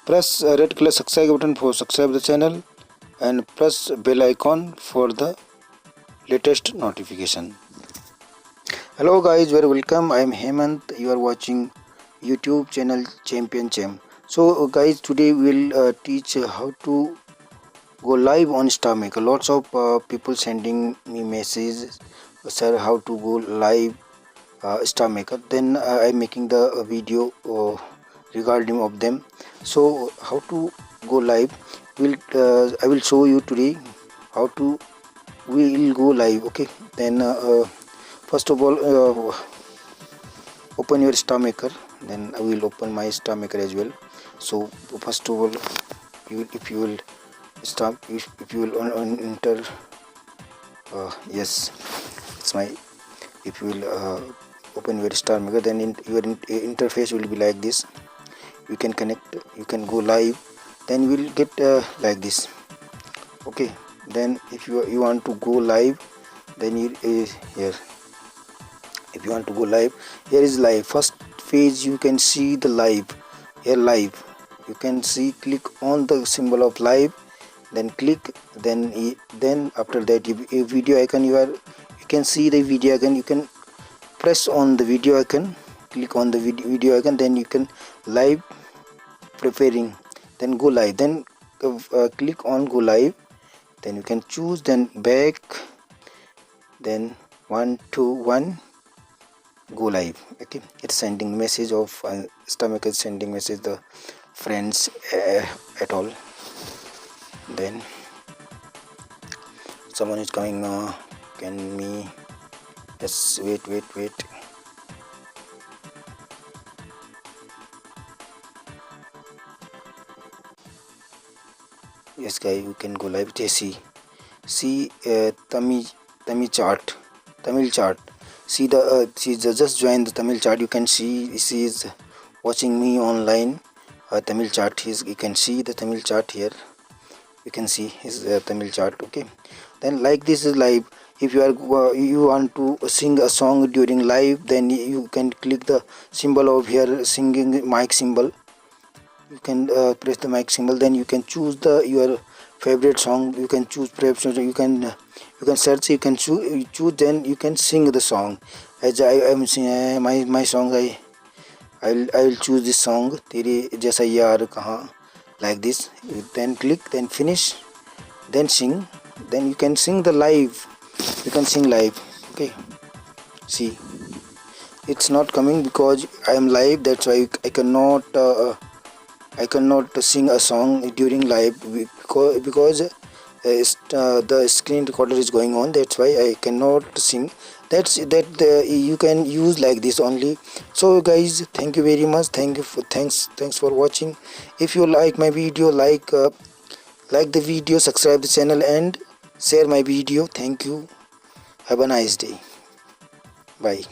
Press red color subscribe button for subscribe the channel and press bell icon for the latest notification. Hello guys, very welcome. I am Hemant. You are watching YouTube channel Champion Champ. So guys, today we will teach how to go live on Starmaker. Lots of people sending me messages, sir, how to go live Starmaker. Then I am making the video regarding of them. So how to go live? I will show you today how to we will go live. Okay. Then first of all, open your Starmaker. Then I will open my Starmaker as well. So first of all, if you will start, if you will enter, yes, it's my. If you will open your Starmaker, then your interface will be like this. You can connect, you can go live, then you will get like this. Okay. Then if you want to go live, then you here. If you want to go live, here is live. First phase you can see the live. Here live. You can see, click on the symbol of live, then click, then after that a video icon, you can see the video icon. You can press on the video icon, click on the video icon, then you can live preparing, then go live, then click on go live, then you can choose, then back, then 1 2 1 go live. Okay, it's sending message of Starmaker is sending message the friends at all. Then someone is coming. Can me just wait. Yes guys, you can go live. JC, see Tamil chart. See the she just joined the Tamil chart. You can see she is watching me online. Tamil chart. You can see the Tamil chart here. You can see his Tamil chart. Okay. Then like this is live. If you want to sing a song during live, then you can click the symbol of here, singing mic symbol. You can press the mic symbol, then you can choose your favorite song. You can choose you can search, you can choose, then you can sing the song. As I am singing my song, I will choose this song, Tere Jaisa Yaar Kahan, like this. You then click, then finish, then sing, then you can sing the live. You can sing live. Okay, see, it's not coming because I am live, that's why I cannot sing a song during live because the screen recorder is going on. That's why I cannot sing. You can use like this only. So guys, thank you very much. Thanks for watching. If you like my video, like the video, subscribe the channel and share my video. Thank you. Have a nice day. Bye.